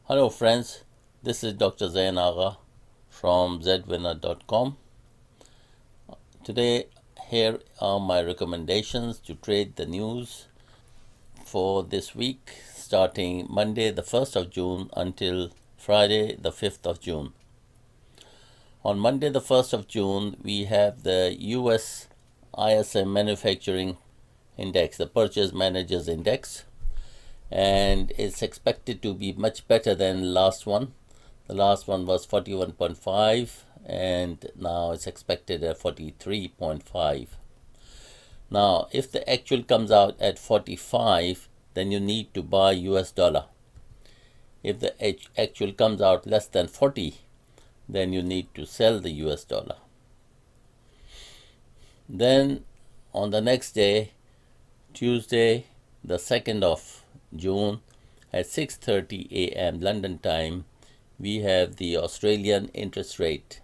Hello friends, this is Dr. Zain Agha from zwinner.com. Today, here are my recommendations to trade the news for this week, starting Monday the 1st of June until Friday the 5th of June. On Monday the 1st of June, we have the US ISM Manufacturing Index, the Purchase Managers Index, and it's expected to be much better than last one. The last one was 41.5 and now it's expected at 43.5. Now, if the actual comes out at 45, then you need to buy US dollar. If the actual comes out less than 40, then you need to sell the US dollar. Then on the next day, Tuesday, the 2nd of June at 6:30 a.m. London time, we have the Australian interest rate.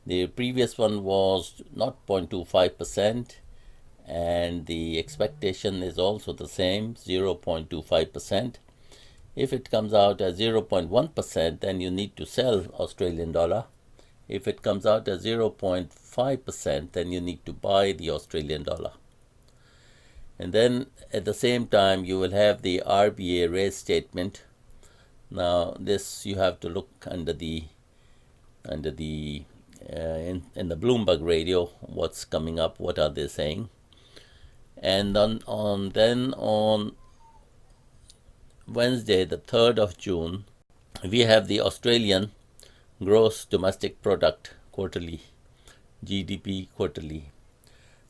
The previous one was 0.25%, and the expectation is also the same, 0.25%. If it comes out as 0.1%, then you need to sell Australian dollar. If it comes out as 0.5%, then you need to buy the Australian dollar. And then at the same time, you will have the RBA rate statement. Now this you have to look in the Bloomberg radio, what's coming up, what are they saying. And on Wednesday the 3rd of June, we have the Australian gross domestic product quarterly, GDP quarterly.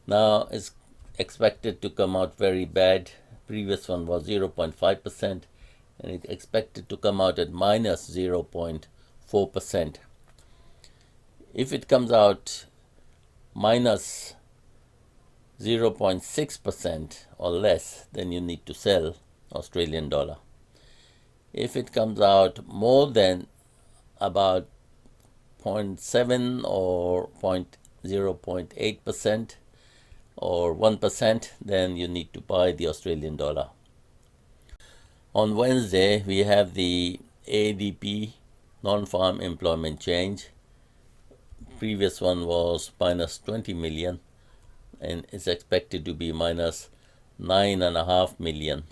Now it's expected to come out very bad. Previous one was 0.5%, and it's expected to come out at minus 0.4%. If it comes out minus 0.6% or less, then you need to sell Australian dollar. If it comes out more than about 0.7 or 0.8% or 1%, then you need to buy the Australian dollar. On Wednesday, we have the ADP, non-farm employment change. Previous one was minus 20 million, and it's expected to be minus 9.5 million.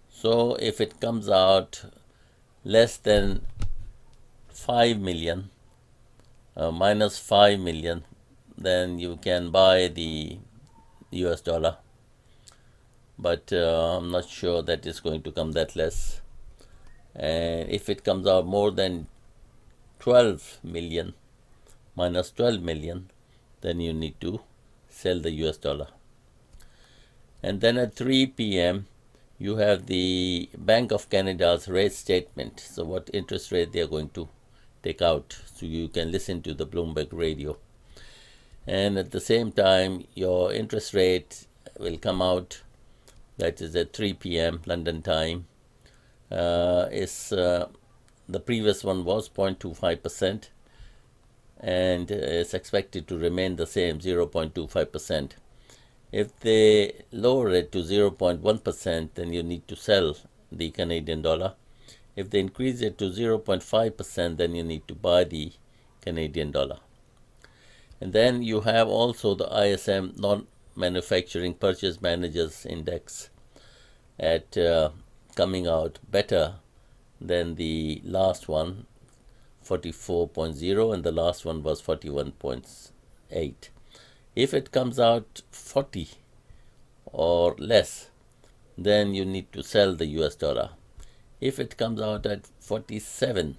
So if it comes out less than 5 million, minus 5 million, then you can buy the US dollar. But I'm not sure that it's going to come that less. And if it comes out more than 12 million, minus 12 million, then you need to sell the US dollar. And then at 3 p.m., you have the Bank of Canada's rate statement. So what interest rate they are going to take out. So you can listen to the Bloomberg radio. And at the same time, your interest rate will come out. That is at 3 p.m. London time. The previous one was 0.25%, and it's expected to remain the same, 0.25%. If they lower it to 0.1%, then you need to sell the Canadian dollar. If they increase it to 0.5%, then you need to buy the Canadian dollar. And then you have also the ISM non-manufacturing purchase managers index at coming out better than the last one, 44.0, and the last one was 41.8. If it comes out 40 or less, then you need to sell the US dollar. If it comes out at 47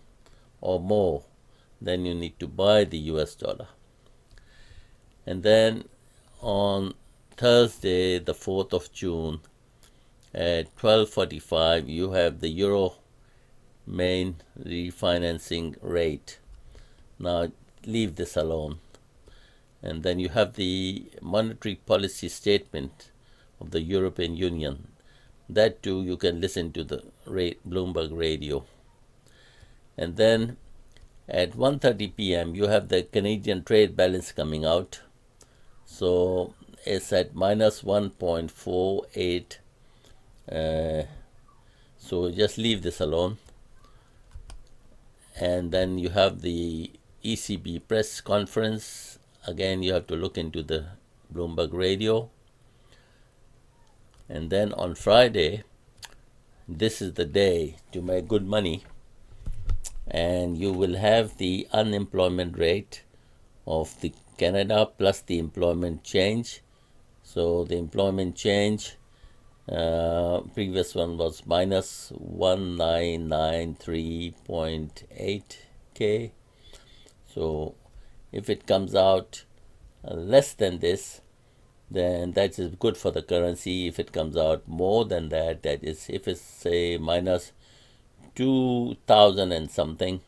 or more, then you need to buy the US dollar. And then on Thursday, the 4th of June, at 12:45, you have the Euro main refinancing rate. Now, leave this alone. And then you have the monetary policy statement of the European Union. That too, you can listen to the Bloomberg radio. And then at 1:30 p.m., you have the Canadian trade balance coming out. So it's at minus 1.48. So just leave this alone. And then you have the ECB press conference. Again, you have to look into the Bloomberg radio. And then on Friday, this is the day to make good money. And you will have the unemployment rate of the Canada plus the employment change. So the employment change, previous one was minus 1993.8K. So if it comes out less than this, then that is good for the currency. If it comes out more than that, that is, if it's say minus 2,000 and something,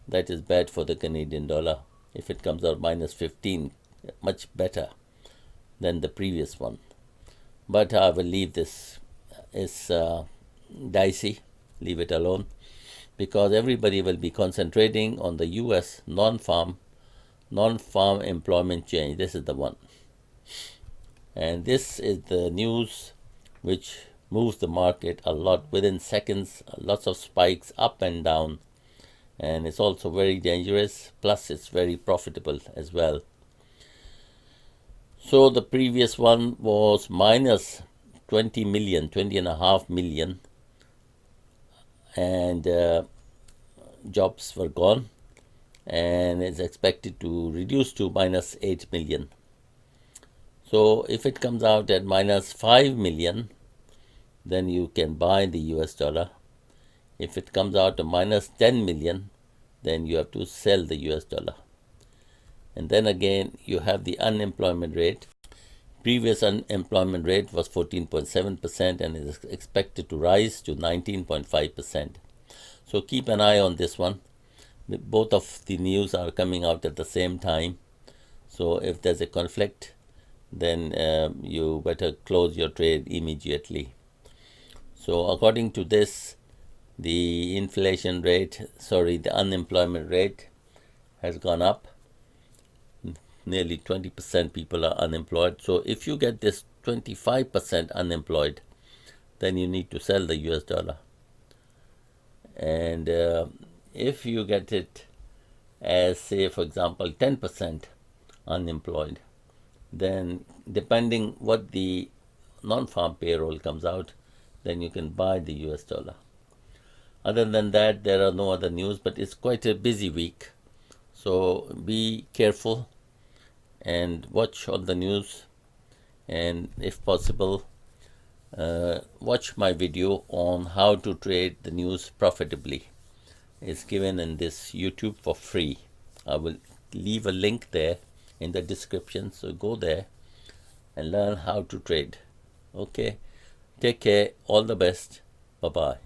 that is bad for the Canadian dollar. If it comes out minus 15, much better than the previous one. But I will leave this. It's dicey. Leave it alone, because everybody will be concentrating on the U.S. non-farm employment change. This is the one. And this is the news which moves the market a lot within seconds, lots of spikes up and down. And it's also very dangerous, plus it's very profitable as well. So the previous one was minus 20 million, 20.5 million, and jobs were gone, and it's expected to reduce to minus 8 million. So if it comes out at minus 5 million, then you can buy the US dollar. If it comes out to minus 10 million, then you have to sell the US dollar. And then again, you have the unemployment rate. Previous unemployment rate was 14.7% and is expected to rise to 19.5%. So keep an eye on this one. Both of the news are coming out at the same time. So if there's a conflict, then you better close your trade immediately. So according to this, the the unemployment rate has gone up. Nearly 20% people are unemployed. So if you get this 25% unemployed, then you need to sell the US dollar. And if you get it as, say, for example, 10% unemployed, then depending what the non-farm payroll comes out, then you can buy the US dollar. Other than that, there are no other news, but it's quite a busy week. So be careful and watch all the news, and if possible, watch my video on how to trade the news profitably. It's given in this YouTube for free. I will leave a link there in the description, so go there and learn how to trade. Okay, take care, all the best, bye bye.